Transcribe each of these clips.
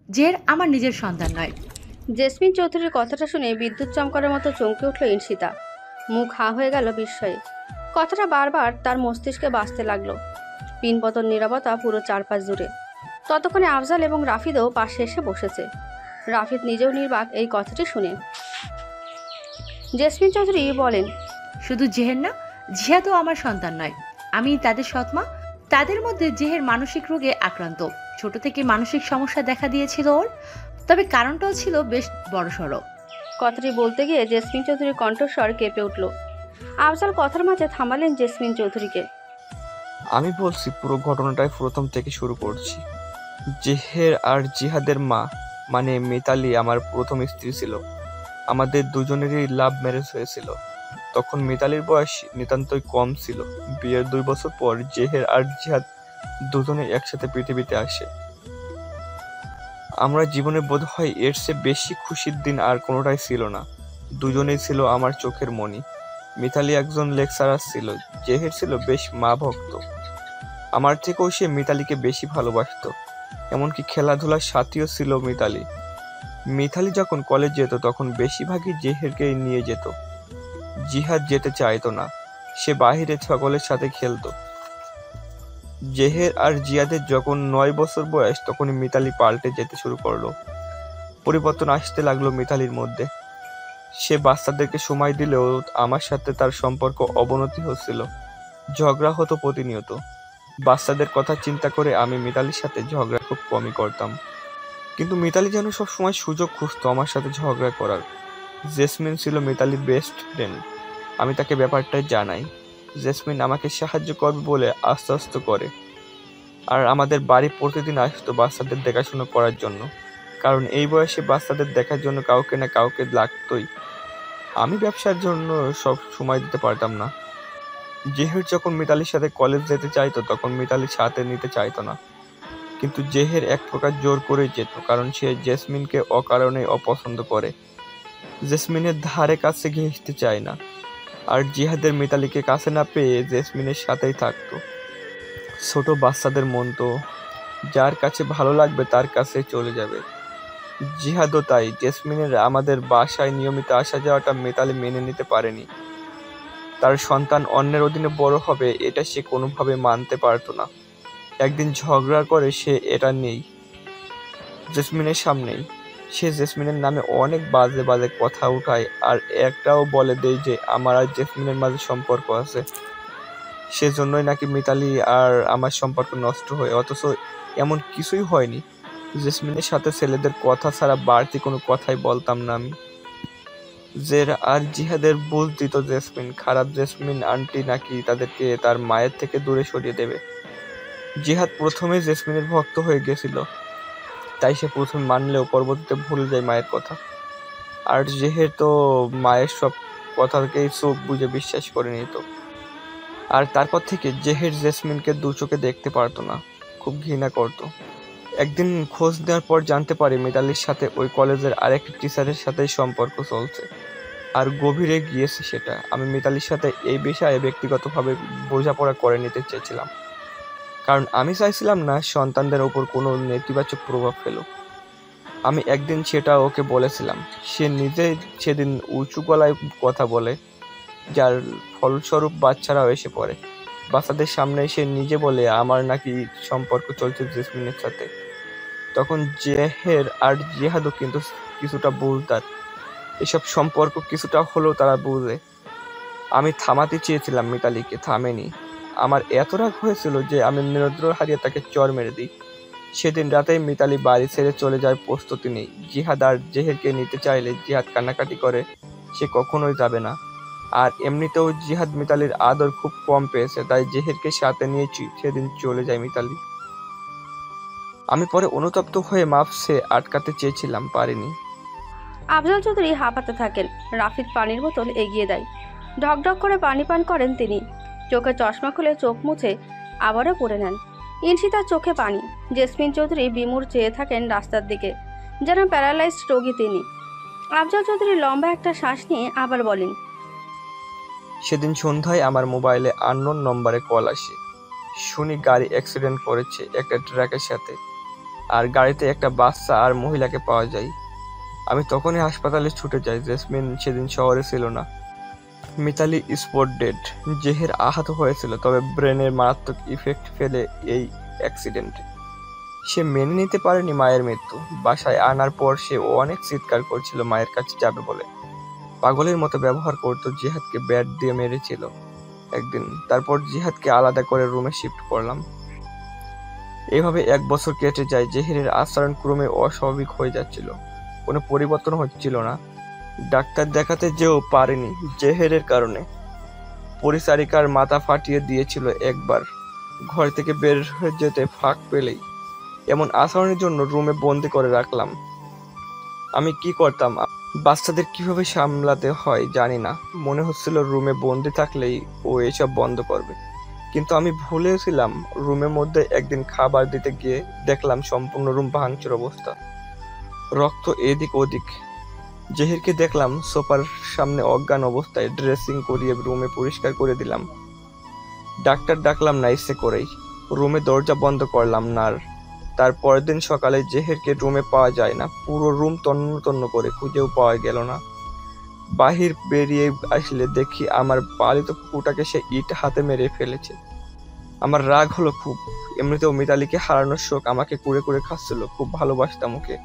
জেহের আমার নিজের সন্তান নয়। জেসমিন চৌধুরীর কথাটা শুনে বিদ্যুৎ চমকানোর মতো চমকে উঠল ঈর্ষিতা। মুখ হাঁ হয়ে গেল বিস্ময়ে। কথাটা বারবার তার মস্তিষ্কে বাজতে লাগলো। পিনপতন নীরবতা পুরো চারপাশ জুড়ে। ততক্ষণে আফজাল এবং রাফিদও পাশে এসে বসেছে। রাফিদ নিজেও নির্বাক এই কথাটি শুনে। জেসমিন চৌধুরী বলেন, শুধু জেহের না, জিহাদও আমার সন্তান নয়। আমি তাদের সৎমা। তাদের মধ্যে জেহের মানসিক রোগে আক্রান্ত। ছোট থেকে মানসিক সমস্যা দেখা দিয়েছিল ওর, তবে কারণটাও ছিল বেশ বড়সড়। কথাটি বলতে গিয়ে জেসমিন চৌধুরীর কণ্ঠস্বর কেঁপে উঠল। আফজাল কথার মাঝে থামালেন জেসমিন চৌধুরীকে। আমি বলছি, পুরো ঘটনাটাই প্রথম থেকে শুরু করছি। জেহের আর জিহাদের মা মানে মিতালি আমার প্রথম স্ত্রী ছিল। আমাদের দুজনেরই লাভ ম্যারেজ হয়েছিল। তখন মিতালির বয়স নিতান্তই কম ছিল। বিয়ের 2 বছর পর জেহের আর জিহাদ দুজনে একসাথে পৃথিবীতে আসে। আমরা জীবনে বোধহয় এর চেয়ে বেশি খুশির দিন আর কোনোটাই ছিল না। দুজনেই ছিল আমার চোখের মণি। মিতালি একজন লেকচারার ছিল, জেহের ছিল বেশ মা ভক্ত। আমার থেকেও সে মিতালিকে বেশি ভালোবাসতো। এমনকি খেলাধুলার সাথীও ছিল মিতালি। মিতালি যখন কলেজ যেত তখন বেশিরভাগই জেহেরকেই নিয়ে যেত। জিহাদ যেতে চাইতো না, সে বাহিরে সকলের সাথে খেলতো। জেহের আর জিয়াদের যখন 9 বছর বয়স তখনই মিতালি পাল্টে যেতে শুরু করলো। পরিবর্তন আসতে লাগলো মিতালির মধ্যে। সে বাচ্চাদেরকে সময় দিলেও আমার সাথে তার সম্পর্ক অবনতি হচ্ছিল। ঝগড়া হতো প্রতিনিয়ত। বাচ্চাদের কথা চিন্তা করে আমি মিতালির সাথে ঝগড়া খুব কমই করতাম। কিন্তু মিতালি যেন সবসময় সুযোগ খুঁজতো আমার সাথে ঝগড়া করার। জেসমিন ছিল মিতালির বেস্ট ফ্রেন্ড। আমি তাকে ব্যাপারটা জানাই। জেসমিন আমাকে সাহায্য করবে বলে আশ্বস্ত করে। আর আমাদের বাড়ি প্রতিদিন আসতো বাচ্চাদের দেখাশোনা করার জন্য, কারণ এই বয়সে বাচ্চাদের দেখার জন্য কাউকে না কাউকে লাগতোই। আমি ব্যবসার জন্য সব সময় দিতে পারতাম না। জেহের যখন মিতালির সাথে কলেজ যেতে চাইতো তখন মিতালির সাথে নিতে চাইতো না। কিন্তু জেহের এক প্রকার জোর করেই যেত, কারণ সে জেসমিনকে অকারণে অপছন্দ করে। জেসমিনের ধারে কাছে ঘেঁষতে চায় না। আর জিহাদের মিতালিকে কাছে না পেয়ে জেসমিনের সাথেই থাকতো। ছোট বাচ্চাদের মন তো, যার কাছে ভালো লাগবে তার কাছে চলে যাবে। জিহাদও তাই। জেসমিনের আমাদের বাসায় নিয়মিত আসা যাওয়াটা মিতালি মেনে নিতে পারেনি। তার সন্তান অন্যের অধীনে বড় হবে এটা সে কোনোভাবে মানতে পারতো না। একদিন ঝগড়া করে সে এটা নেই জেসমিনের সামনেই। সে জেসমিনের নামে অনেক বাজে বাজে কথা উঠায়, আর একটাও বলে দেয় যে আমার আর জেসমিনের মাঝে সম্পর্ক আছে। সেজন্যই নাকি মিতালি আর আমার সম্পর্ক নষ্ট হয়, অথচ এমন কিছুই হয়নি। জেসমিনের সাথে ছেলেদের কথা ছাড়া বাড়তি কোনো কথাই বলতাম না আমি। জের আর জিহাদের বুঝ দিত জেসমিন খারাপ, জেসমিন আন্টি নাকি তাদেরকে তার মায়ের থেকে দূরে সরিয়ে দেবে। জিহাদ প্রথমে জেসমিনের ভক্ত হয়ে গেছিল, তাই সে প্রথমে মানলেও পরবর্তীতে ভুলে যায় মায়ের কথা। আর জেহের তো মায়ের সব কথাকেই চোখ বুজে বিশ্বাস করে নিত। আর তারপর থেকে জেহের জেসমিনকে দু চোখে দেখতে পারতো না, খুব ঘৃণা করতো। একদিন খোঁজ নেওয়ার পর জানতে পারি মিতালির সাথে ওই কলেজের আরেকটি টিচারের সাথেই সম্পর্ক চলছে, আর গভীরে গিয়েছে সেটা। আমি মিতালির সাথে এই বিষয়ে ব্যক্তিগতভাবে বোঝাপড়া করে নিতে চেয়েছিলাম, কারণ আমি চাইছিলাম না সন্তানদের ওপর কোনো নেতিবাচক প্রভাব ফেলুক। আমি একদিন সেটা ওকে বলেছিলাম। সে নিজেই সেদিন উঁচু গলায় কথা বলে, যার ফলস্বরূপ বাচ্চারাও এসে পড়ে। বাচ্চাদের সামনে সে নিজে বলে আমার নাকি সম্পর্ক চলছে জেসমিনের সাথে। তখন জেহের আর জিহাদও কিন্তু কিছুটা বুঝদার। এসব সম্পর্ক কিছুটা হলেও তারা বুঝে। আমি থামাতে চেয়েছিলাম, মিতালিকে থামেনি। আমার এত রাগ হয়েছিল যে আমি নিয়ন্ত্রণ হারিয়ে তাকে চড় মেরে দিই। সেদিন রাতেই মিতালি বাড়ি ছেড়ে চলে যাওয়ার প্রস্তুতি নেই। জিহাদ আর জেহেরকে নিতে চাইলে জিহাদ কান্নাকাটি করে সে কখনোই যাবে না। আর এমনিতেও জিহাদ মিতালির আদর খুব কম পেয়েছে, তাই জেহেরকে সাথে নিয়ে সেদিন চলে যায় মিতালি। আমি পরে অনুতপ্ত হয়ে মাফসে আটকাতে চেয়েছিলাম, পারিনি। আফজাল চৌধুরী হাঁপাতে থাকেন। রাফিদ পানির বোতল এগিয়ে দেয়। ঢকঢক করে পানি পান করেন তিনি। চোখে চশমা খুলে চোখ মুছে আবারও পরে নেন। ঈর্ষিতার চোখে পানি। জেসমিন চৌধুরী বিমূঢ় চেয়ে থাকেন রাস্তার দিকে, যেন প্যারালাইজড রোগী তিনি। আফজাল চৌধুরী লম্বা একটা শ্বাস নিয়ে আবার বলেন, সেদিন সন্ধ্যায় আমার মোবাইলে আননোন নম্বরে কল আসে। শুনি গাড়ি অ্যাক্সিডেন্ট করেছে একটা ট্রাকের সাথে। আর গাড়িতে একটা বাচ্চা আর মহিলাকে পাওয়া যায়। আমি তখনই হাসপাতালে ছুটে যাই। জেসমিন সেদিন শহরে ছিল না। Mitali spot dead. জেহের আহত হয়েছিল, তবে ব্রেনের মারাত্মক ইফেক্ট ফেলে এই অ্যাক্সিডেন্টে। সে মেনে নিতে পারেনি মায়ের মৃত্যু। বাসায় আনার পর সে অনেক চিৎকার করছিল মায়ের কাছে যাবে বলে। পাগলের মতো ব্যবহার করতো। জিহাদকে ব্যাট দিয়ে মেরেছিল একদিন। তারপর জিহাদকে আলাদা করে রুমে শিফট করলাম। এভাবে 1 বছর কেটে যায়। জেহেরের আচরণ ক্রমে অস্বাভাবিক হয়ে যাচ্ছিল, কোনো পরিবর্তন হচ্ছিল না। ডাক্তার দেখাতে যেও পারেনি জেহেরের কারণে। পরিচারিকার মাথা ফাটিয়ে দিয়েছিল একবার। ঘর থেকে বের হয়ে যেতে ফাঁক পেলেই। এমন আচরণের জন্য রুমে বন্দি করে রাখলাম। আমি কি করতাম, বাচ্চাদের কিভাবে সামলাতে হয় জানি না। মনে হচ্ছিল রুমে বন্দি থাকলেই ও এসব বন্ধ করবে, কিন্তু আমি ভুলেছিলাম। রুমের মধ্যে একদিন খাবার দিতে গিয়ে দেখলাম সম্পূর্ণ রুম ভাঙচুর অবস্থা, রক্ত এদিক ওদিক। জেহেরকে দেখলাম সোফার সামনে অজ্ঞান অবস্থায়। ড্রেসিং করিয়ে রুমে পরিষ্কার করে দিলাম। ডাক্তার ডাকলাম না ইচ্ছে করেই। রুমে দরজা বন্ধ করলাম না। আর তার পরের দিন সকালে জেহেরকে রুমে পাওয়া যায় না। পুরো রুম তন্ন তন্ন করে খুঁজেও পাওয়া গেল না। বাহির বেরিয়ে আসলে দেখি আমার পালিত কুকুরটাকে সে ইট হাতে মেরে ফেলেছে। আমার রাগ হলো খুব। এমনিতেও মিতালিকে হারানোর শোক আমাকে কুড়ে কুড়ে খাচ্ছিল। খুব ভালোবাসতাম ওকে।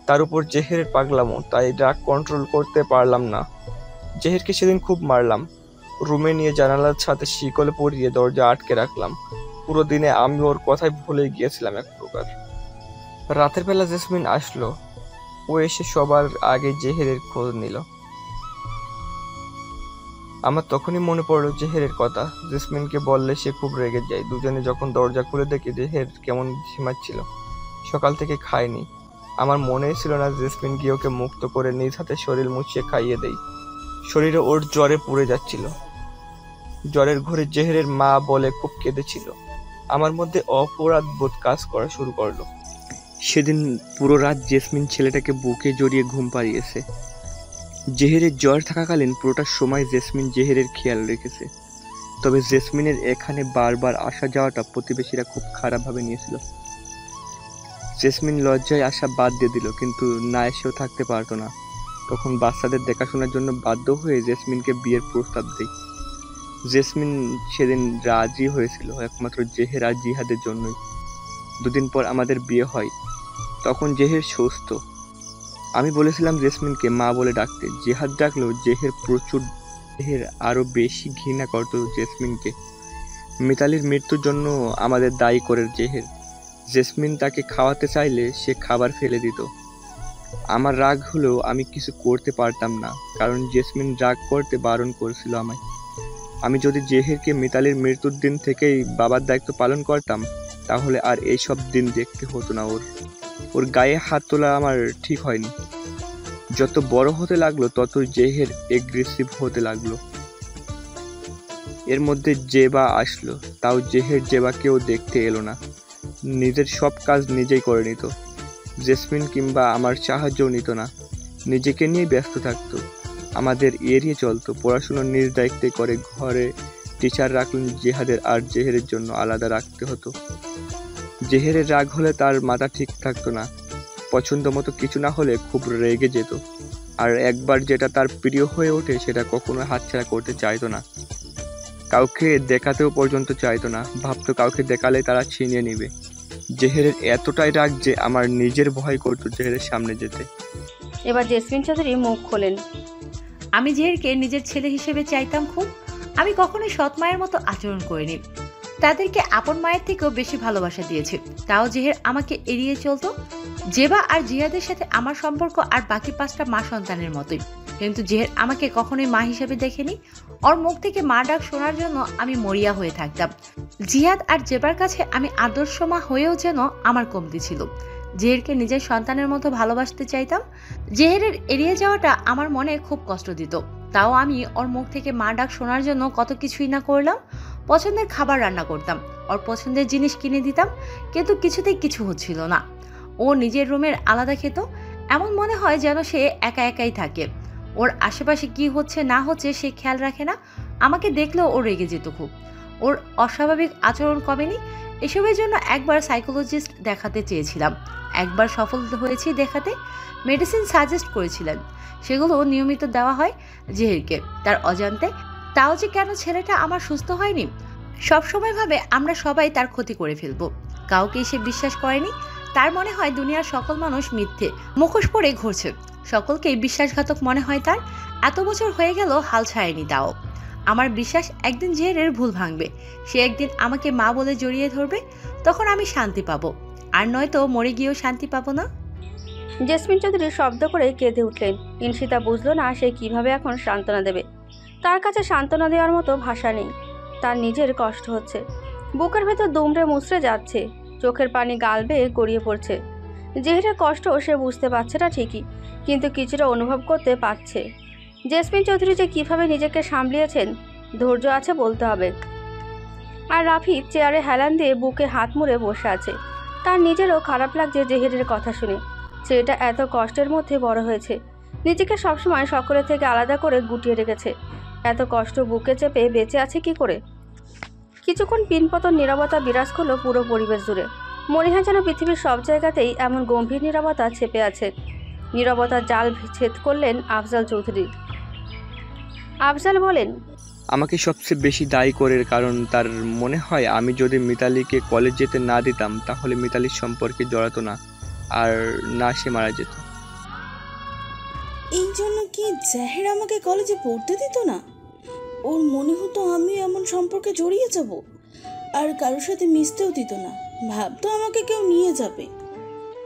তার উপর জেহেরের পাগলামো, তাই রাগ কন্ট্রোল করতে পারলাম না। জেহেরকে সেদিন খুব মারলাম। রুমে নিয়ে জানালার সাথে শিকলে পরিয়ে দরজা আটকে রাখলাম। পুরো দিনে আমি ওর কথাই ভুলে গিয়েছিলাম এক প্রকার। রাতের বেলা জেসমিন আসলো। ও এসে সবার আগে জেহেরের খোঁজ নিল। আমার তখনই মনে পড়লো জেহেরের কথা। জেসমিনকে বললে সে খুব রেগে যায়। দুজনে যখন দরজা খুলে দেখি জেহের কেমন ঝিমাচ্ছিল। সকাল থেকে খায়নি। আমার মনেই ছিল না জেসমিন গিয়ে ওকে মুক্ত করে নিজ হাতে শরীর মুছিয়ে খাইয়ে দেই। শরীরে ওর জ্বরে পুড়ে যাচ্ছিল। জ্বরের ঘরে জেহেরের মা বলে খুব কেঁদেছিল। আমার মধ্যে অপরাধ বোধ কাজ করা শুরু করলো। সেদিন পুরো রাত জেসমিন ছেলেটাকে বুকে জড়িয়ে ঘুম পাড়িয়েছে। জেহেরের জ্বর থাকাকালীন পুরোটা সময় জেসমিন জেহেরের খেয়াল রেখেছে। তবে জেসমিনের এখানে বারবার আসা যাওয়াটা প্রতিবেশীরা খুব খারাপভাবে নিয়েছিল। জেসমিন লজ্জায় আসা বাদ দিয়ে দিল, কিন্তু না এসেও থাকতে পারতো না। তখন বাচ্চাদের দেখাশোনার জন্য বাধ্য হয়ে জেসমিনকে বিয়ের প্রস্তাব দেই। জেসমিন সেদিন রাজি হয়েছিল একমাত্র জেহের আর জিহাদের জন্যই। 2 দিন পর আমাদের বিয়ে হয়। তখন জেহের সুস্থ। আমি বলেছিলাম জেসমিনকে মা বলে ডাকতে। জিহাদ ডাকলেও জেহের আরো বেশি ঘৃণা করত জেসমিনকে। মিতালির মৃত্যুর জন্য আমাদের দায়ী করে জেহের। জেসমিন তাকে খাওয়াতে চাইলে সে খাবার ফেলে দিত। আমার রাগ হলেও আমি কিছু করতে পারতাম না, কারণ জেসমিন রাগ করতে বারণ করেছিল আমায়। আমি যদি জেহেরকে মিতালির মৃত্যুর দিন থেকেই বাবার দায়িত্ব পালন করতাম, তাহলে আর এইসব দিন দেখতে হতো না। ওর গায়ে হাত তোলা আমার ঠিক হয়নি। যত বড় হতে লাগলো ততই জেহের এগ্রেসিভ হতে লাগলো। এর মধ্যে জেবা আসলো, তাও জেহের জেবাকেও দেখতে এলো না। নিজের সব কাজ নিজেই করে নিত। জেসমিন কিংবা আমার সাহায্যও নিত না। নিজেকে নিয়ে ব্যস্ত থাকতো। আমাদের এড়িয়ে চলতো। পড়াশোনার নিজ দায়িত্বে করে। ঘরে টিচার রাখলেন জিহাদের আর জেহেরের জন্য আলাদা রাখতে হতো। জেহেরের রাগ হলে তার মাথা ঠিক থাকতো না। পছন্দ মতো কিছু না হলে খুব রেগে যেত। আর একবার যেটা তার প্রিয় হয়ে ওঠে সেটা কখনো হাতছাড়া করতে চাইতো না। কাউকে দেখাতেও পর্যন্ত চাইতো না। ভাবতো কাউকে দেখালে তারা ছিনিয়ে নিবে। জেহেরের এতটাই রাগ যে আমার নিজের ভয় করতো জেহেরের সামনে যেতে। এবার জেসমিন চৌধুরী মুখ খোলেন। আমি জেহেরকে নিজের ছেলে হিসেবে চাইতাম খুব। আমি কখনোই সৎ মায়ের মতো আচরণ করিনি। তাদেরকে আপন মায়ের থেকেও বেশি ভালোবাসা দিয়েছি। তাও জেহের আমাকে এড়িয়ে চলতো। জেবা আর জিহাদের সাথে আমার সম্পর্ক আর বাকি 5টা মা সন্তানের মতোই। কিন্তু জেহের আমাকে কখনোই মা হিসেবে দেখেনি। ওর মুখ থেকে মা ডাক শোনার জন্য আমি মরিয়া হয়ে থাকতাম। জিহাদ আর জেবার কাছে আমি আদর্শ মা হয়েও যেন আমার কমতি ছিল। জেহেরকে নিজের সন্তানের মতো ভালোবাসতে চাইতাম। জেহেরের এড়িয়ে যাওয়াটা আমার মনে খুব কষ্ট দিত। তাও আমি ওর মুখ থেকে মা ডাক শোনার জন্য কত কিছুই না করলাম। পছন্দের খাবার রান্না করতাম, ওর পছন্দের জিনিস কিনে দিতাম, কিন্তু কিছুতেই কিছু হচ্ছিল না। ও নিজের রুমের আলাদা খেত। এমন মনে হয় যেন সে একা একাই থাকে। ওর আশেপাশে কি হচ্ছে না হচ্ছে সে খেয়াল রাখে না। আমাকে দেখলেও ও রেগে যেত খুব। ওর অস্বাভাবিক আচরণ কমেনি। এসবের জন্য একবার সাইকোলজিস্ট দেখাতে চেয়েছিলাম, একবার সফল হয়েছি দেখাতে। মেডিসিন সাজেস্ট করেছিলেন, সেগুলো নিয়মিত দেওয়া হয় জেহেরকে তার অজান্তে। তাও যে কেন ছেলেটা আমার সুস্থ হয়নি, সবসময় ভাবে আমরা সবাই তার ক্ষতি করে ফেলবো। কাউকেই সে বিশ্বাস করেনি। তার মনে হয় দুনিয়ার সকল মানুষ মিথ্যে মুখোশ পরে ঘুরছে, সকলকেই বিশ্বাসঘাতক মনে হয় তার। এত বছর হয়ে গেল হাল ছাড়েনি তাও। আমার বিশ্বাস একদিন জেহেরের ভুল ভাঙবে, সে একদিন আমাকে মা বলে জড়িয়ে ধরবে, তখন আমি শান্তি পাবো। আর নয়তো মরে গিয়েও শান্তি পাবো না। জেসমিন চৌধুরী শব্দ করে কেঁদে উঠলেন। ইনশিতা বুঝলো না সে কিভাবে এখন সান্ত্বনা দেবে। তার কাছে সান্ত্বনা দেওয়ার মতো ভাষা নেই। তার নিজের কষ্ট হচ্ছে, বুকের ভেতর দুমড়ে মুচড়ে যাচ্ছে, চোখের পানি গাল বেয়ে গড়িয়ে পড়ছে। জেহেরের কষ্ট সে বুঝতে পারছে না ঠিকই, কিন্তু কিছুটা অনুভব করতে পারছে। জেসমিন চৌধুরী যে কীভাবে নিজেকে সামলিয়েছেন, ধৈর্য আছে বলতে হবে। আর রাফিদ চেয়ারে হেলান দিয়ে বুকে হাত মুড়ে বসে আছে। তার নিজেরও খারাপ লাগছে জেহেরের কথা শুনে। ছেলেটা এত কষ্টের মধ্যে বড় হয়েছে, নিজেকে সবসময় সকলের থেকে আলাদা করে গুটিয়ে রেখেছে। এত কষ্ট বুকে চেপে বেঁচে আছে কি করে? কিছুক্ষণ পিনপতন নীরবতা বিরাজ করলো পুরো পরিবেশ জুড়ে। মনে হয় যেন পৃথিবীর সব জায়গাতেই এমন গম্ভীর নীরবতা চেপে আছে। নীরবতার জাল ছেদ করলেন আফজাল চৌধুরী। আফজাল বলেন, আমাকে সবচেয়ে বেশি দায়ী করে, কারণ তার মনে হয় আমি যদি মিতালিকে কলেজ যেতে না দিতাম তাহলে মিতালির সম্পর্কে জড়াতো না, আর না সে মারা যেত। এই জন্য কি জাহের আমাকে কলেজে পড়তে দিত না? ওর মনে হতো আমি এমন সম্পর্কে জড়িয়ে যাব, আর কারোর সাথে মিশতেও দিত না। ভাবতো আমাকে কেউ নিয়ে যাবে।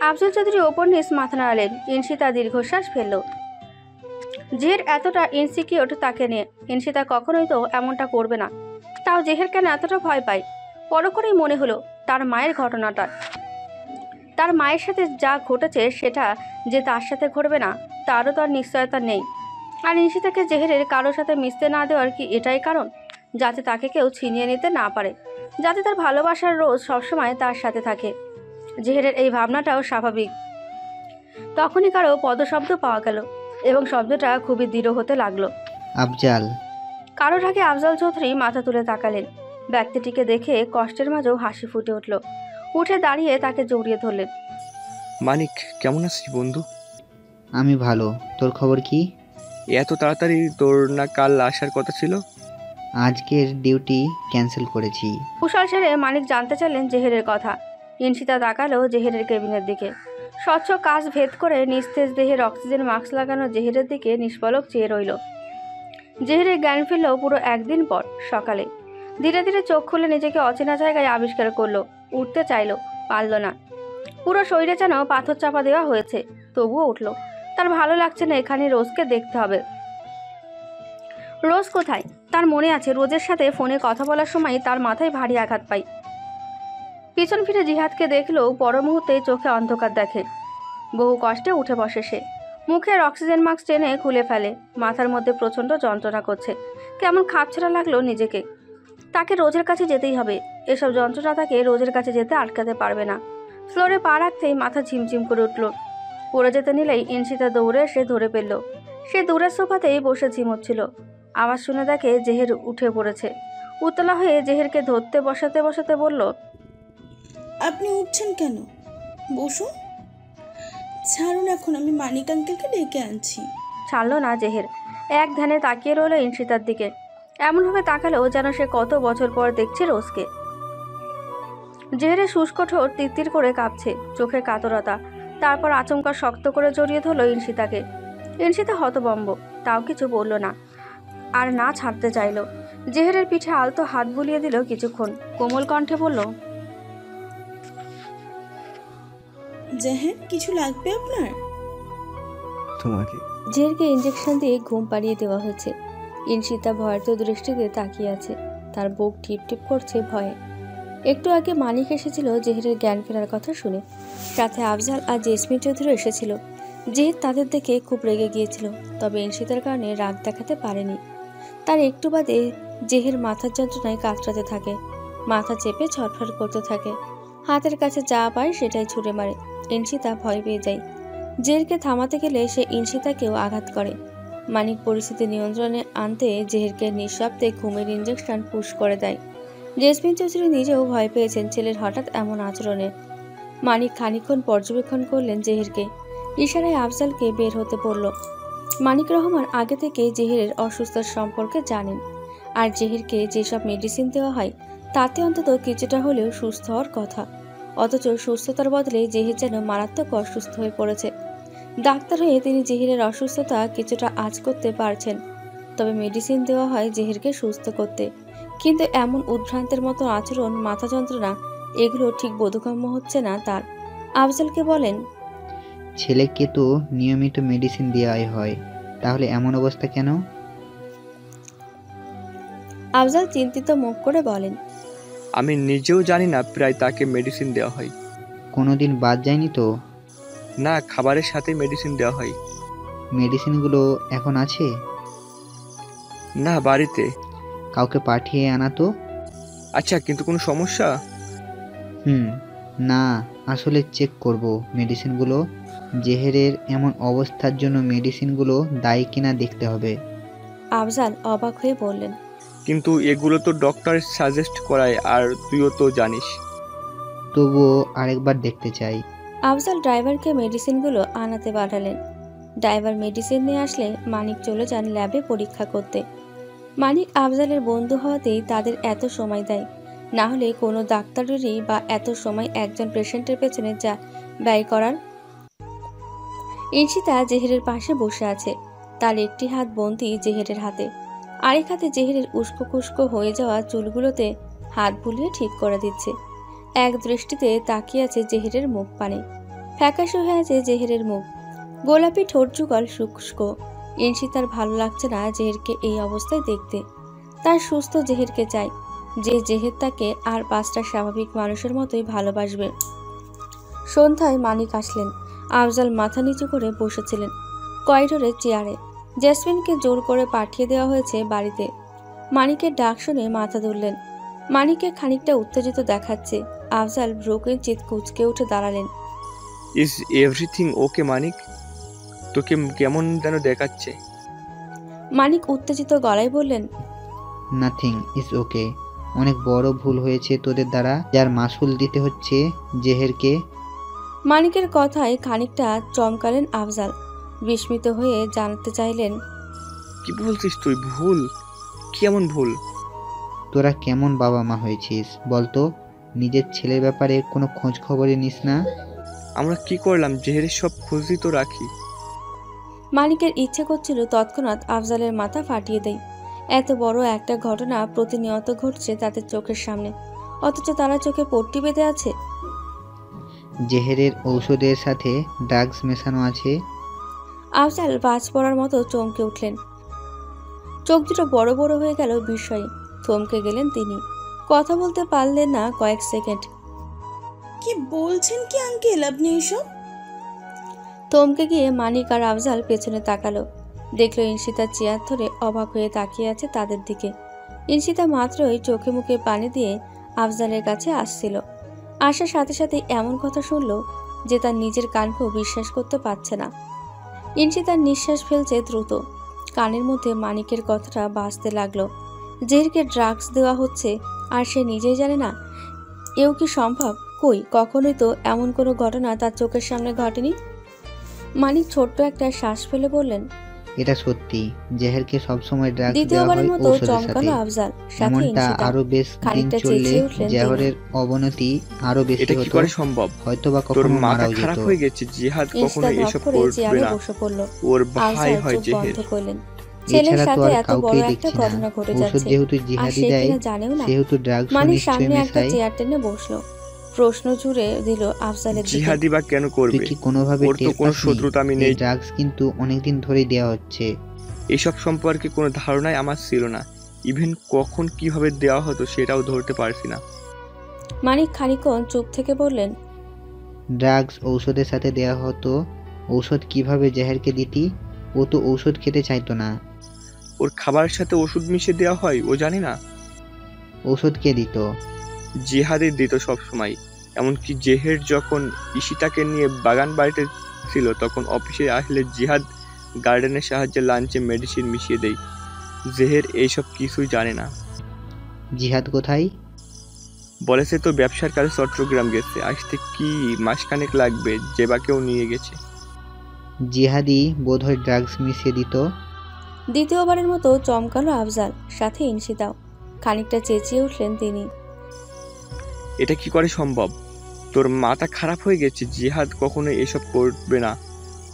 আফজাল চৌধুরী ওপর নিচ মাথা নাড়ালেন। ইনশিতা দীর্ঘশ্বাস ফেলল। জেহের এতটা ইনসিকিউর তাকে নিয়ে। ইনশিতা কখনোই তো এমনটা করবে না, তাও জেহের কেন এতটা ভয় পায়? পর করেই মনে হলো তার মায়ের ঘটনাটা। তার মায়ের সাথে যা ঘটেছে সেটা যে তার সাথে ঘটবে না তারও তো আর নিশ্চয়তা নেই। আর ইনশিতাকে জেহেরের কারোর সাথে মিশতে না দেওয়ার কি এটাই কারণ, যাতে তাকে কেউ ছিনিয়ে নিতে না পারে, যাতে তার ভালোবাসার রোজ সবসময় তার সাথে থাকে? জেহেরের এই ভাবনাটাও স্বাভাবিক। তখনই কারো পদশব্দ পাওয়া গেল এবং শব্দটা খুবই দৃঢ় হতে লাগলো। আফজাল। কারোর আগে আফজাল চৌধুরী মাথা তুলে তাকালেন। ব্যক্তিটিকে দেখে কষ্টের মাঝেও হাসি ফুটে উঠল। উঠে দাঁড়িয়ে তাকে জড়িয়ে ধরলেন। মানিক, কেমন আছিস বন্ধু? আমি ভালো, তোর খবর কি? এত তাড়াতাড়ি? তোর না কাল আসার কথা ছিল? আজকের ডিউটি ক্যান্সেল করেছি। কুশল সেরে মানিক জানতে চাইলেন জেহেরের কথা। ইনশিতা তাকালো জেহেরের কেবিনের দিকে। স্বচ্ছ কাজ ভেদ করে নিস্তেজ দেহের অক্সিজেন মাস্ক লাগানো জেহেরের দিকে নিষ্পলক চেয়ে রইল। জেহেরের জ্ঞান ফিরল পুরো একদিন পর সকালে। ধীরে ধীরে চোখ খুলে নিজেকে অচেনা জায়গায় আবিষ্কার করলো। উঠতে চাইল, পারল না। পুরো শরীরে যেন পাথর চাপা দেওয়া হয়েছে, তবুও উঠল। তার ভালো লাগছে না এখানে, রোজকে দেখতে হবে। রোজ কোথায়? তার মনে আছে রোজের সাথে ফোনে কথা বলার সময় তার মাথায় ভারী আঘাত পায়। পিছন ফিরে জিহাদকে দেখলেও পর মুহূর্তে চোখে অন্ধকার দেখে। বহু কষ্টে উঠে বসে সে। মুখের অক্সিজেন মাস্ক টেনে খুলে ফেলে। মাথার মধ্যে প্রচণ্ড যন্ত্রণা করছে। কেমন খাপছাড়া লাগলো নিজেকে। তাকে রোজের কাছে যেতেই হবে। এসব যন্ত্রণা তাকে রোজের কাছে যেতে আটকাতে পারবে না। ফ্লোরে পা রাখতেই মাথা ঝিমঝিম করে উঠল। পড়ে যেতে নিলেই ইনশিতা দৌড়ে এসে ধরে ফেলল। সে দূরের সোফাতেই বসে ঝিমোচ্ছিল। আওয়াজ শুনে দেখে জেহের উঠে পড়েছে। উতলা হয়ে জেহেরকে ধরতে বসাতে বসাতে বলল, আপনি উঠছেন কেন? বসুন। ছাড়ুন এখন, আমি মানিক আঙ্কেলকে ডেকে আনছি। ছাড়ল না জেহের। এক ধ্যানে তাকিয়ে রইল ইনশিতার দিকে। এমনভাবে তাকালো যেন সে কত বছর পর দেখছে রোজকে। জেহেরের শুষ্ক ঠোঁট তিরতির করে কাঁপছে, চোখে কাতরতা। তারপর আচমকা শক্ত করে জড়িয়ে ধরল ইনশিতাকে। ইনশিতা হতবম্ব, তাও কিছু বলল না, আর না ছাড়তে চাইল। জেহেরের পিঠে আলতো হাত বুলিয়ে দিল কিছুক্ষণ। কোমল কণ্ঠে বলল, জাহের, কিছু লাগবে আপনার? তোমাকে। জেহেরকে ইঞ্জেকশন দিয়ে ঘুম পাড়িয়ে দেওয়া হয়েছে। ইনশিতা ভয়ার্থ দৃষ্টিতে তাকিয়ে আছে। তার বুক টিপ টিপ করছে ভয়ে। একটু আগে মানিক এসেছিল জেহেরের জ্ঞান ফেরার কথা শুনে। সাথে আফজাল আর জেসমিন চৌধুরী এসেছিল। জেহের তাদের দেখে খুব রেগে গিয়েছিল, তবে ইনশিতার কারণে রাগ দেখাতে পারেনি। তার একটু বাদে জেহের মাথার যন্ত্রণায় কাতরাতে থাকে, মাথা চেপে ছটফট করতে থাকে। হাতের কাছে যা পায় সেটাই ছুঁড়ে মারে। ইনশিতা ভয় পেয়ে যায়। জেহেরকে থামাতে গেলে সে ইনশিতাকেও আঘাত করে। মানিক পরিস্থিতি নিয়ন্ত্রণে আনতে জেহেরকে নিঃশব্দে ঘুমের ইঞ্জেকশন পুশ করে দেয়। জেসমিন চৌধুরী নিজেও ভয় পেয়েছেন ছেলের হঠাৎ এমন আচরণে। মানিক খানিকক্ষণ পর্যবেক্ষণ করলেন জেহেরকে। ইশারায় আফজালকে বের হতে বলল। মানিক রহমান আগে থেকে জেহেরের অসুস্থতার সম্পর্কে জানেন, আর জেহেরকে যেসব মেডিসিন দেওয়া হয় তাতে অন্তত কিছুটা হলেও সুস্থ হওয়ার কথা। অথচ সুস্থতার বদলে জেহের যেন মারাত্মক অসুস্থ হয়ে পড়েছে। ডাক্তার হয়ে তিনি জেহেরের অসুস্থতা কিছুটা আঁচ করতে পারছেন, তবে মেডিসিন দেওয়া হয় জেহেরকে সুস্থ করতে। কিন্তু এমন উদ্ভ্রান্তের মতো আচরণ, মাথা যন্ত্রণা, এগুলো ঠিক বোধগম্য হচ্ছে না তার। আফজালকে বলেন, ছেলেকে তো নিয়মিত মেডিসিন দেওয়াই হয়, তাহলে এমন অবস্থা কেন? আফজাল চিন্তিত মুখ করে বলেন, আমি নিজেও জানি না, প্রায় তাকে মেডিসিন দেওয়া হয়। কোনোদিন বাদ যায়নি তো? না, খাবারের সাথে মেডিসিন দেওয়া হয়। মেডিসিনগুলো এখন আছে? না, বাড়িতে। কাউকে পাঠিয়ে আনা তো। আচ্ছা, কিন্তু কোনো সমস্যা? না, আসলে চেক করব মেডিসিনগুলো। জেহেরের এমন অবস্থার জন্য মেডিসিনগুলো দায়ী কিনা দেখতে হবে। আফজাল অবাক হয়ে বললেন, কিন্তু এগুলো তো ডক্টর সাজেস্ট করায়, আর তুইও তো জানিস। তবুও আরেকবার দেখতে চাই। আফজাল ড্রাইভারকে মেডিসিনগুলো আনাতে পাঠালেন। ড্রাইভার মেডিসিন নিয়ে আসলে মানিক চলে যান ল্যাবে পরীক্ষা করতে। মানিক আফজালের বন্ধু হওয়াতেই তাদের এত সময় দেয়, না হলে কোনো ডাক্তারেরই বা এত সময় একজন পেশেন্টের পেছনে যা ব্যয় করার। ইনশিতা জেহেরের পাশে বসে আছে, তার একটি হাত বন্দি জেহেরের হাতে, আরেক হাতে জেহেরের উস্কো খুস্কো হয়ে যাওয়া চুলগুলোতে হাত বুলিয়ে ঠিক করে দিচ্ছে। এক দৃষ্টিতে তাকিয়ে আছে জেহেরের মুখ পানে। ফ্যাকাশে হয়ে আছে জেহেরের মুখ, গোলাপি ঠোঁট যুগল শুষ্ক। ইনশিতার ভালো লাগছে না জেহেরকে এই অবস্থায় দেখতে। তার সুস্থ জেহেরকে চাই, যে জেহের তাকে আর 5টা স্বাভাবিক মানুষের মতোই ভালোবাসবে। সন্ধ্যায় মানিক আসলেন। আফজাল মাথা নিচু করে বসেছিলেন করিডোরের চেয়ারে। জেসমিনকে জোর করে পাঠিয়ে দেওয়া হয়েছে বাড়িতে। মানিকের ডাক শুনে মাথা তুললেন। মানিককে খানিকটা উত্তেজিত দেখাচ্ছে। আফজাল ভ্রুকিঞ্চিত কুঁচকে উঠে দাঁড়ালেন। ইজ এভরিথিং ওকে মানিক? তোকে কেমন যেন দেখাচ্ছে। মানিক উত্তেজিত গলায় বললেন, নাথিং ইজ ওকে। অনেক বড় ভুল হয়েছে তোদের দ্বারা, যার মাসুল দিতে হচ্ছে জেহেরকে। মানিকের কথায় খানিকটা চমকালেন আফজাল। বিস্মিত হয়ে জানতে চাইলেন, কি বলছিস তুই? ভুল? কেমন ভুল? তোরা কেমন বাবা মা হয়েছিস বলতো? নিজের ছেলের ব্যাপারে কোনো খোঁজ খবরই নিস না। আমরা কি করলাম? জেহেরের সব খোঁজই তো রাখি। মানিকের ইচ্ছে করছিল তৎক্ষণাৎ আফজালের মাথা ফাটিয়ে দেয়। এত বড় একটা ঘটনা প্রতিনিয়ত ঘটছে তাদের চোখের সামনে, অথচ তারা চোখে পট্টি বেঁধে আছে। জেহেরের ঔষধের সাথে ড্রাগস মেশানো আছে। আফজাল বাজ পড়ার মতো চমকে উঠলেন। চোখ দুটো বড় বড় হয়ে গেল বিস্ময়ে। থমকে গেলেন তিনি, কথা বলতে পারলেন না কয়েক সেকেন্ড। কি বলছেন কি আঙ্কেল আপনি এসব? থমকে গিয়ে মানিক আর আফজাল পেছনে তাকালো। দেখলো ইনশিতা চেয়ার ধরে অবাক হয়ে তাকিয়ে আছে তাদের দিকে। ইনশিতা মাত্রই চোখে মুখে পানি দিয়ে আফজালের কাছে আসছিল। আসার সাথে সাথে এমন কথা শুনল যে তার নিজের কানকেও বিশ্বাস করতে পারছে না। ইনশিতার নিঃশ্বাস ফেলছে দ্রুত। কানের মধ্যে মানিকের কথাটা বাজতে লাগলো। জেহেরকে ড্রাগস দেওয়া হচ্ছে আর সে নিজেই জানে না। এও কি সম্ভব? কই, কখনোই তো এমন কোনো ঘটনা তার চোখের সামনে ঘটেনি। মানিক ছোট্ট একটা শ্বাস ফেলে বললেন, এটা সত্যি, জেহেরকে সবসময় ড্রাগস দেওয়া হয় দ্বিতীয়বারের মতো ঔষধের চমকালো সাথে। আফজাল, সাথে এমনটা ইনশিতা। আরো বেশ দিন খানিকটা চললে চেঁচিয়ে উঠলেন তিনি। জেহেরের অবনতি আরো বেশি এটা কি হতো, করে সম্ভব? হয়তোবা তোর কখনো মাথা মারাও খারাপ যেত। হয়ে গেছে। জিহাদ কখনো ইনশিতা ধপ এসব করে করবে চেয়ারে না। বসে পড়ল। ওর ভাই আফজাল হয় চোখ জেহের। বন্ধ করলেন। ছেলের এছাড়া তো সাথে আর এত বড় কাউকেই একটা দেখছি না। ঘটনা ঘটে ঔষধ যাচ্ছে যেহেতু আর জিহাদি সে দেয়, কিনা জানেও না। সেহেতু ড্রাগস মানিক নিশ্চয়ই সামনে একটা মেশায়। চেয়ার টেনে বসলো। প্রশ্ন জুড়ে দিল আফজালের দিকে। জিহাদি বা কেন তুই করবে? কি কোনোভাবে ওর তো টের কোনো পাসনি? শত্রুতা আমি এই নেই। ড্রাগস কিন্তু অনেকদিন ধরেই দেওয়া হচ্ছে। এসব সম্পর্কে কোনো ধারণাই আমার ছিল না। ইভেন কখন কিভাবে দেওয়া হতো সেটাও ধরতে পারছি না। মানিক খানিকক্ষণ চুপ থেকে বললেন, ড্রাগস ঔষধের সাথে দেওয়া হতো। ঔষধ কিভাবে জেহেরকে দিতি? ও তো ঔষধ খেতে চাইতো না। ওর খাবারের সাথে ওষুধ মিশিয়ে দেওয়া হয়, ও জানি না। ঔষধ কে দিত? জিহাদের দিত সব সময়। এমনকি জেহের যখন ইশিতাকে নিয়ে বাগান বাড়িতে ছিল, তখন অফিসে আসলে জিহাদ গার্ডেনের সাহায্যে লাঞ্চে মেডিসিন মিশিয়ে দেয়। জেহের এইসব কিছুই জানে না। জিহাদ কোথায়? বলেছে তো ব্যবসার কাজে চট্টগ্রাম গেছে, আসতে কি মাসখানেক লাগবে, জেবাকেও নিয়ে গেছে। জিহাদি বোধহয় ড্রাগস মিশিয়ে দিত। দ্বিতীয়বারের মতো চমকালো আফজাল, সাথে ইনশিতাও। খানিকটা চেঁচিয়ে উঠলেন তিনি। এটা কি করে সম্ভব? তোর মাথা খারাপ হয়ে গেছে, জিহাদ কখনো এসব করবে না,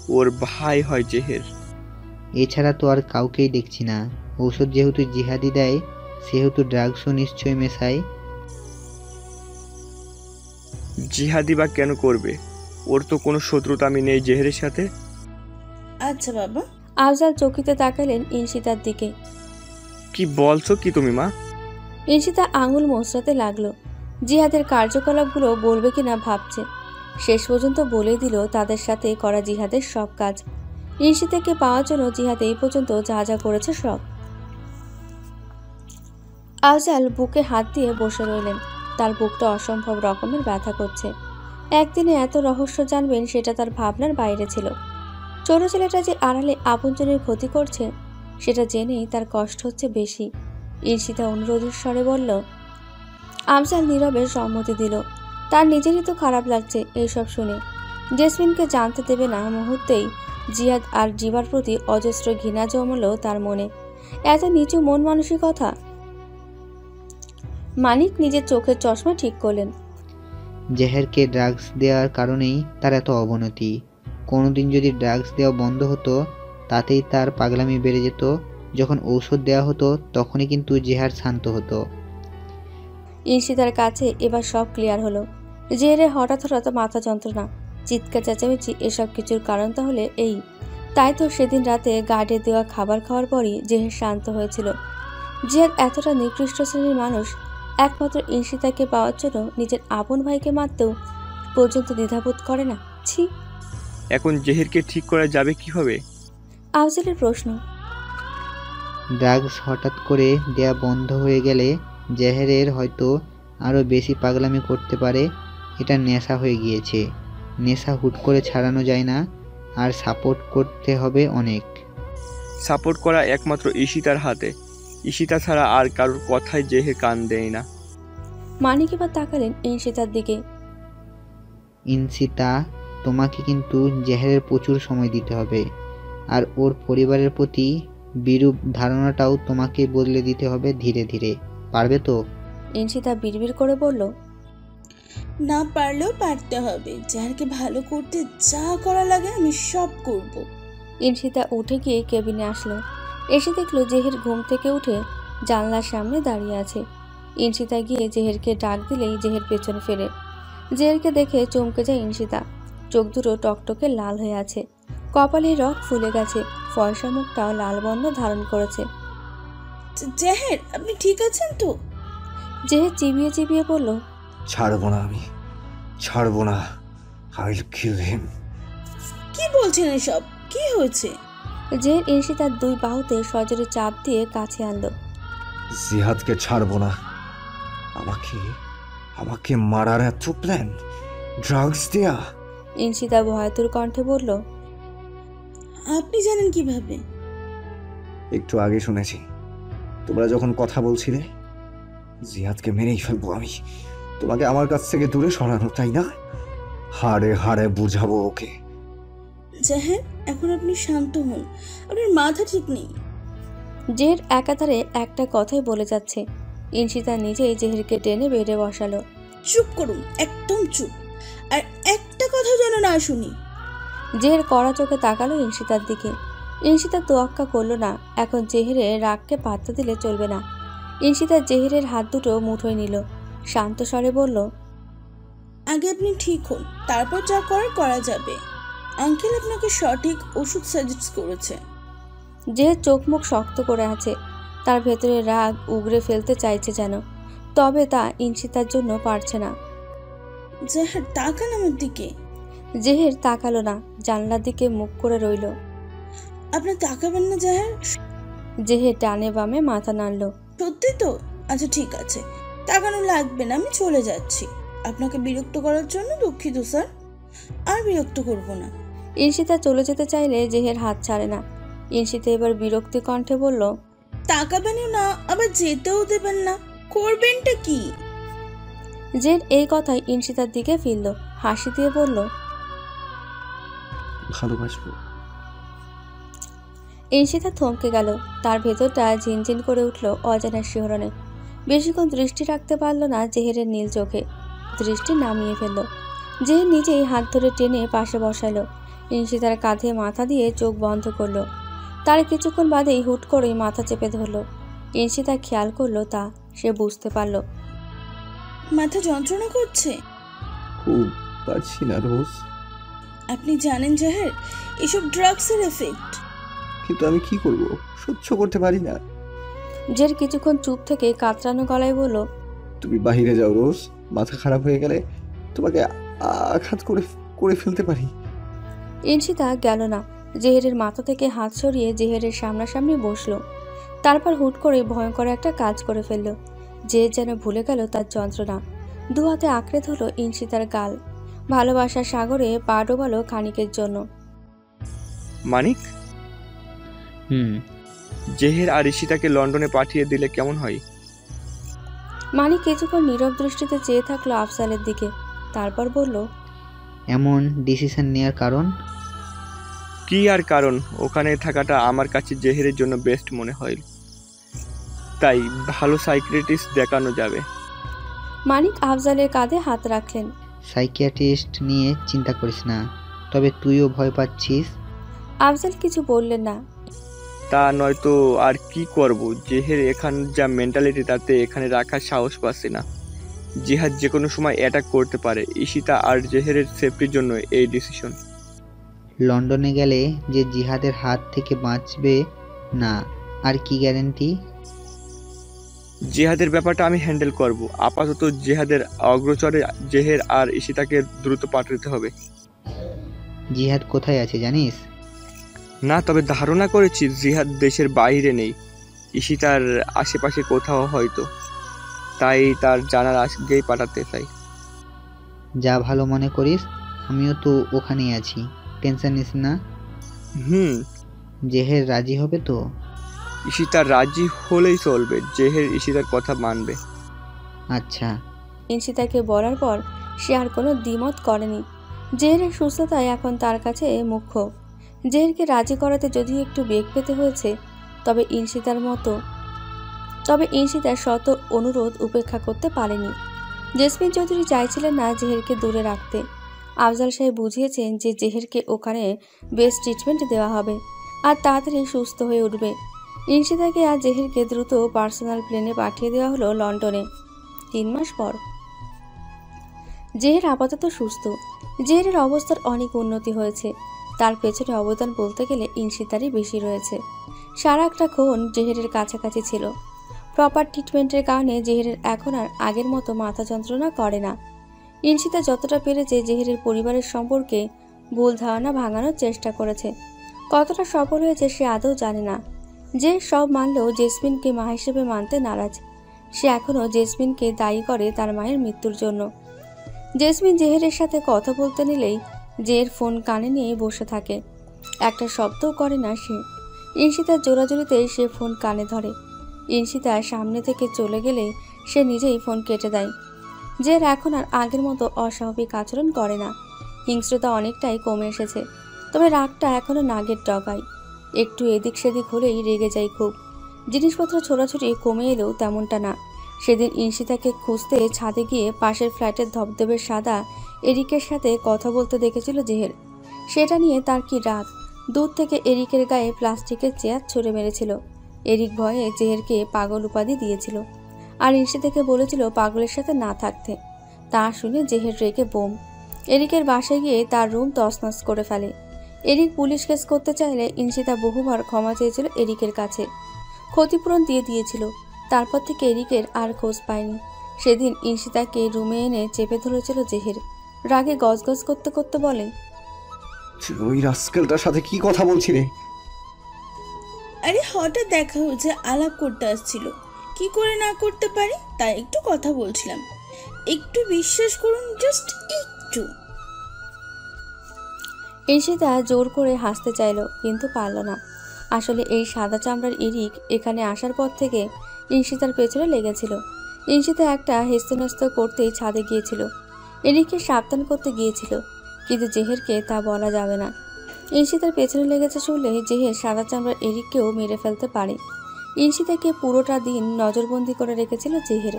ওর ভাই হয় জেহের। এছাড়া তো আর কাউকেই দেখছি না। ঔষধ যেহেতু জিহাদি দেয়, সেহেতু ড্রাগসও নিশ্চয়ই মেশায়। জিহাদি বা কেন করবে? ওর তো কোনো শত্রুতা আমি নেই জেহেরের সাথে। আচ্ছা বাবা। আফজাল চকিতে তাকালেন ইনশিতার দিকে। কি বলছো কি তুমি মা? ইনশিতা আঙুল মোচড়াতে লাগলো। জিহাদের কার্যকলাপগুলো বলবে কিনা ভাবছে। শেষ পর্যন্ত বলে দিল তাদের সাথে করা জিহাদের সব কাজ। ইনশিতাকে পাওয়ার জন্য জিহাদ এই পর্যন্ত যা যা করেছে সব। আফজাল বুকে হাত দিয়ে বসে রইলেন। তার বুকটা অসম্ভব রকমের ব্যথা করছে। একদিনে এত রহস্য জানবেন সেটা তার ভাবনার বাইরে ছিল। ছোট ছেলেটা যে আড়ালে আপনজনের ক্ষতি করছে সেটা জেনেই তার কষ্ট হচ্ছে বেশি। ঈর্ষিতা অনুরোধের স্বরে বলল। আফজাল নীরবে সম্মতি দিল। তার নিজেরই তো খারাপ লাগছে এইসব শুনে। জেসমিনকে জানতে দেবে না মুহূর্তেই জিহাদ আর জিবার প্রতি অজস্র ঘৃণা জমল তার মনে। এত নিচু মন মানসিকতা। মানিক নিজের চোখের চশমা ঠিক করলেন। জেহেরকে ড্রাগস দেওয়ার কারণেই তার এত অবনতি। কোনোদিন যদি ড্রাগস দেওয়া বন্ধ হতো তাতেই তার পাগলামি বেড়ে যেত। যখন ঔষধ দেওয়া হতো তখনই কিন্তু জেহার শান্ত হতো। ঈর্ষিতার কাছে এবার সব ক্লিয়ার হলো। জেহেরের হঠাৎ হঠাৎ মাথা যন্ত্রণা, চিৎকার চেঁচামেচি, এসব কিছুর কারণ তাহলে এই। তাই তো সেদিন রাতে গার্ডে দেওয়া খাবার খাওয়ার পরই জেহের শান্ত হয়েছিল। জিহাদ এতটা নিকৃষ্ট শ্রেণীর মানুষ, একমাত্র ঈর্ষিতাকে পাওয়ার জন্য নিজের আপন ভাইকে মারতেও পর্যন্ত দ্বিধাবোধ করে না। ছি। এখন জেহেরকে ঠিক করা যাবে কিভাবে? আফজালের প্রশ্ন। ড্রাগস হঠাৎ করে দেয়া বন্ধ হয়ে গেলে জেহেরের হয়তো আরও বেশি পাগলামি করতে পারে। এটা নেশা হয়ে গিয়েছে। নেশা হুট করে ছাড়ানো যায় না, আর সাপোর্ট করতে হবে অনেক। সাপোর্ট করা একমাত্র ঈশিতার হাতে। ঈশিতা ছাড়া আর কারোর কথায় জেহের কান দেয় না। মানিক এবার তাকালেন ঈর্ষিতার দিকে। ইনসিতা, তোমাকে কিন্তু জেহেরের প্রচুর সময় দিতে হবে, আর ওর পরিবারের প্রতি বিরূপ ধারণাটাও তোমাকে বদলে দিতে হবে ধীরে ধীরে। পারবে তো? ঈর্ষিতা বিড়বিড় করে বলল। না পারলেও পারতে হবে। যারকে ভালো করতে যা করা লাগে আমি সব করব। ঈর্ষিতা উঠে গিয়ে কেবিনে আসলো। এসে দেখলো জেহের ঘুম থেকে উঠে জানলার সামনে দাঁড়িয়ে আছে। ঈর্ষিতা গিয়ে জেহেরকে ডাক দিলেই জেহের পেছনে ফেরে। জেহেরকে দেখে চমকে যায় ঈর্ষিতা। চোখ দুটো টকটকে লাল হয়ে আছে, কপালের রগ ফুলে গেছে, ফর্সা মুখটাও লাল বর্ণ ধারণ করেছে। জেহের, আপনি ঠিক আছেন তো? জেহের চিবিয়ে চিবিয়ে বলল। ছাড়বো না, আমি ছাড়বো না। আই উইল কিল হিম। কি বলছেন এসব? কি হয়েছে? জেহের ঈর্ষিতার দুই বাহুতে সজোরে চাপ দিয়ে কাছে আনলো। জিহাদকে ছাড়বো না। আমাকে আমাকে মারার এত প্ল্যান? ড্রাগস দেয়া? ঈর্ষিতা ভয়াতুর কণ্ঠে বলল। আপনি জানেন কিভাবে? একটু আগে শুনেছি তোমরা যখন কথা বলছিলে। জিহাদকে মেরেই ফেলবো আমি। তোমাকে আমার কাছ থেকে দূরে সরানো, তাই না? হাড়ে হাড়ে বুঝাবো ওকে। জেহের, এখন আপনি শান্ত হন। আপনার মাথা ঠিক নেই। জেহের একাধারে একটা কথাই বলে যাচ্ছে। ঈর্ষিতা নিজেই জেহেরকে টেনে বেডে বসালো। চুপ করুন, একদম চুপ। আর একটা কথা যেন না শুনি। জেহের কড়া চোখে তাকালো ঈর্ষিতার দিকে। ঈর্ষিতা তোয়াক্কা করলো না। এখন জেহেরের রাগকে পাত্তা দিলে চলবে না। ঈর্ষিতা জেহেরের হাত দুটো মুঠোয় নিল, শান্ত স্বরে বলল। আগে আপনি ঠিক হন, তারপর যা করার করা যাবে। আঙ্কেল আপনাকে সঠিক ওষুধ সাজেস্ট করেছে। জেহের চোখ মুখ শক্ত করে আছে। তার ভেতরে রাগ উগরে ফেলতে চাইছে যেন, তবে তা ঈর্ষিতার জন্য পারছে না। জেহের, তাকান আমার দিকে। জেহের তাকালো না, জানলার দিকে মুখ করে রইল। আপনি তাকাবেন না জেহের? জেহের ডানে বামে মাথা নাড়ল। সত্যি তো? আচ্ছা ঠিক আছে, তাকানো লাগবে না, আমি চলে যাচ্ছি। আপনাকে বিরক্ত করার জন্য দুঃখিত স্যার। আর বিরক্ত করব না। ঈর্ষিতা চলে যেতে চাইলে জেহের হাত ছাড়ে না। ঈর্ষিতা এবার বিরক্তি কণ্ঠে বলল। তাকাবেনও না, আবার যেতেও দেবেন না, করবেনটা কি? জের এই কথায় ইনশিতার দিকে ফিরল, হাসি দিয়ে বলল, ভালোবাসবো। ইনশিতা থমকে গেল। তার ভেতরটা ঝিনঝিন করে উঠল অজানা শিহরণে। বেশিক্ষণ দৃষ্টি রাখতে পারল না জেহেরের নীল চোখে, দৃষ্টি নামিয়ে ফেলল। জেহের নিজেই হাত ধরে টেনে পাশে বসালো। ইনশিতার কাঁধে মাথা দিয়ে চোখ বন্ধ করলো। তার কিছুক্ষণ বাদেই হুট করেই মাথা চেপে ধরল। ইনশিতা খেয়াল করলো তা, সে বুঝতে পারল। মাথা যন্ত্রণা করছে? খুব পারছি না রোজ। আপনি জানেন জাহের, এসব ড্রাগসের এফেক্ট। কিন্তু আমি কি করব, সহ্য করতে পারি না। জের কিছুক্ষণ চুপ থেকে কাতরানো গলায় বলল, তুমি বাহিরে যাও রোজ, মাথা খারাপ হয়ে গেলে তোমাকে আঘাত করে করে ফেলতে পারি। ইনশিতা গেল না। জেহেরের মাথা থেকে হাত সরিয়ে জেহেরের সামনাসামনি বসলো। তারপর হুট করে ভয়ঙ্কর একটা কাজ করে ফেলল। যে যেন ভুলে গেল তার যন্ত্রণা। দু হাতে আঁকড়ে ধরল ইনশিতার গাল। ভালোবাসার সাগরে পা ডোবালো খানিকের জন্য। মানিক, হুম। জেহের আর ঈশিতাকে লন্ডনে পাঠিয়ে দিলে কেমন হয়? মানিক কিছুক্ষণ নীরব দৃষ্টিতে চেয়ে থাকলো আফজালের দিকে, তারপর বলল, এমন ডিসিশন নেওয়ার কারণ? কি আর কারণ, ওখানে থাকাটা আমার কাছে জেহেরের জন্য বেস্ট মনে হয়, তাই ভালো সাইকিয়াট্রিস্ট দেখানো যাবে। মানিক আফজালের কাঁধে হাত রাখলেন। সাইকিয়াট্রিস্ট নিয়ে চিন্তা করিস না, তবে তুইও ভয় পাচ্ছিস। আফজাল কিছু বললেন না। তা নয়তো আর কি করব, জেহের এখান যা মেন্টালিটি তাতে এখানে রাখার সাহস পাচ্ছে না। জিহাদ যে কোনো সময় অ্যাটাক করতে পারে। ঈশিতা আর জেহেরের সেফটির জন্য এই ডিসিশন। লন্ডনে গেলে যে জিহাদের হাত থেকে বাঁচবে না, আর কি গ্যারেন্টি? জিহাদের ব্যাপারটা আমি হ্যান্ডেল করব। আপাতত জিহাদের অগ্রচরে জেহের আর ঈশিতাকে দ্রুত পাঠাতে হবে। জিহাদ কোথায় আছে জানিস? না, তবে ধারণা করেছি জিহাদ দেশের বাইরে নেই, ঈশিতার আশেপাশে কোথাও হয়তো, তাই তার জানার আগেই পাঠাতে চাই। যা ভালো মনে করিস, আমিও তো ওখানেই আছি, টেনশন নিস না। জেহের রাজি হবে তো? ঈশিতা রাজি হলেই চলবে, জেহের ঈশিতার কথা মানবে। আচ্ছা। ইনশিতাকে বলার পর সে আর কোনো দ্বিমত করেনি। জেহেরের সুস্থতাই এখন তার কাছে মুখ্য। জেহেরকে রাজি করাতে যদিও একটু বেগ পেতে হয়েছে, তবে ইনশিতার শত অনুরোধ উপেক্ষা করতে পারেনি। জেসমিন চৌধুরী চাইছিলেন না জেহেরকে দূরে রাখতে। আফজাল সাহেব বুঝিয়েছেন যে জেহেরকে ওখানে বেস্ট ট্রিটমেন্ট দেওয়া হবে আর তাড়াতাড়ি সুস্থ হয়ে উঠবে। ইনশিতাকে আর জেহেরকে দ্রুত পার্সোনাল প্লেনে পাঠিয়ে দেওয়া হলো লন্ডনে। 3 মাস পর জেহের আপাতত সুস্থ। জেহেরের অবস্থার অনেক উন্নতি হয়েছে। তার পেছনে অবদান বলতে গেলে ইনশিতারই বেশি রয়েছে। সারাক্ষণ জেহেরের কাছাকাছি ছিল। প্রপার ট্রিটমেন্টের কারণে জেহেরের এখন আর আগের মতো মাথা যন্ত্রণা করে না। ইনশিতা যতটা পেরেছে জেহেরের পরিবারের সম্পর্কে ভুল ধারণা ভাঙানোর চেষ্টা করেছে। কতটা সফল হয়েছে সে আদৌ জানে না। যে সব মানলেও জেসমিনকে মা হিসেবে মানতে নারাজ। সে এখনও জেসমিনকে দায়ী করে তার মায়ের মৃত্যুর জন্য। জেসমিন জেহেরের সাথে কথা বলতে নিলেই জেহের ফোন কানে নিয়ে বসে থাকে। একটা শব্দও করে না সে। ইনশিতার জোরাজুরিতে সে ফোন কানে ধরে। ইনশিতা সামনে থেকে চলে গেলে সে নিজেই ফোন কেটে দেয়। জেহের এখন আর আগের মতো অস্বাভাবিক আচরণ করে না। হিংস্রতা অনেকটাই কমে এসেছে, তবে রাগটা এখনও নাগের ডগায়। একটু এদিক সেদিক হলেই রেগে যায় খুব। জিনিসপত্র ছোড়াছুড়ি কমে এলেও তেমনটা না। সেদিন ইনশিতাকে খুঁজতে ছাদে গিয়ে পাশের ফ্ল্যাটের ধবধবে সাদা এরিকের সাথে কথা বলতে দেখেছিল জেহের। সেটা নিয়ে তার কি রাগ। দূর থেকে এরিকের গায়ে প্লাস্টিকের চেয়ার ছুঁড়ে মেরেছিল। এরিক ভয়ে জেহেরকে পাগল উপাধি দিয়েছিল আর ইনশিতাকে বলেছিল পাগলের সাথে না থাকতে। তা শুনে জেহের রেগে বোম। এরিকের বাসায় গিয়ে তার রুম তছনছ করে ফেলে। এরিক পুলিশ কেস করতে চাইলে ইনশিতা বহুবার ক্ষমা চেয়েছিল এরিকের কাছে। ক্ষতিপূরণ দিয়ে দিয়েছিল। তারপর থেকে এরিকের আর খোঁজ পায়নি। সেদিন ইনশিতাকে রুমে এনে চেপে ধরেছিল জেহের। রাগে গজগজ করতে করতে বলে, ওই রাস্কেলটার সাথে কি কথা বলছিলে? আরে হঠাৎ দেখা হয়েছে, আলাপ করতে আসছিল, কি করে না করতে পারি তাই একটু কথা বলছিলাম। একটু বিশ্বাস করুন, জাস্ট একটু। ইনশিতা জোর করে হাসতে চাইল, কিন্তু পারল না। আসলে এই সাদা চামড়ার এরিক এখানে আসার পর থেকে ইনশিতার পেছনে লেগেছিল। ইনশিতা একটা হেস্তনেস্ত করতেই ছাদে গিয়েছিল। এরিককে সাবধান করতে গিয়েছিল, কিন্তু জেহেরকে তা বলা যাবে না। ইনশিতার পেছনে লেগেছে শুনলে জেহের সাদা চামড়ার এরিককেও মেরে ফেলতে পারে। ইনশিতাকে পুরোটা দিন নজরবন্দি করে রেখেছিল জেহের।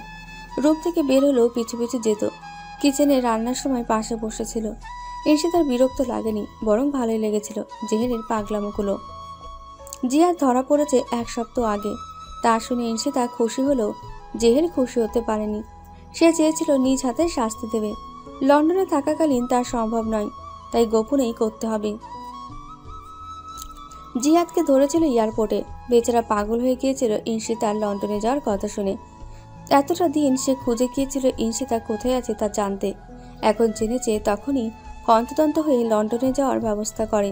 রুম থেকে বের হলেও পিছু পিছু যেত। কিচেনে রান্নার সময় পাশে বসেছিল। ইনশিতার বিরক্ত লাগেনি, বরং ভালোই লেগেছিল জেহেরের পাগলামোগুলো। জিহাদ ধরা পড়েছে 1 সপ্তাহ আগে। তা শুনে ইনশিতা খুশি হলেও জেহের খুশি হতে পারেনি। সে চেয়েছিল নিজ হাতে শাস্তি দেবে। লন্ডনে থাকাকালীন তা সম্ভব নয়, তাই গোপনেই করতে হবে। জিহাদকে ধরেছিল এয়ারপোর্টে। বেচারা পাগল হয়ে গিয়েছিল ইনশিতার লন্ডনে যাওয়ার কথা শুনে। এতটা দিন সে খুঁজে গিয়েছিল ইনশিতা কোথায় আছে তা জানতে। এখন জেনেছে, তখনই হন্তদন্ত হয়ে লন্ডনে যাওয়ার ব্যবস্থা করে।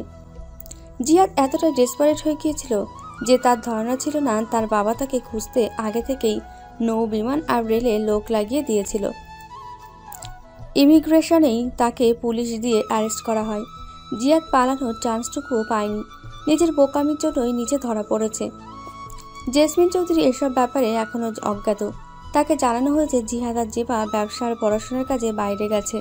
জিহাদ এতটা ডেসপারেট হয়ে গিয়েছিল যে তার ধারণা ছিল না তার বাবা তাকে খুঁজতে আগে থেকেই নৌ, বিমান আর রেলে লোক লাগিয়ে দিয়েছিল। ইমিগ্রেশনেই তাকে পুলিশ দিয়ে অ্যারেস্ট করা হয়। জিহাদ পালানোর চান্সটুকুও পায়নি। নিজের বোকামির জন্যই নিচে ধরা পড়েছে। জেসমিন চৌধুরী এসব ব্যাপারে এখনও অজ্ঞাত। তাকে জানানো হয়েছে জিহাদ আর জেবা ব্যবসা আর পড়াশোনার কাজে বাইরে গেছে।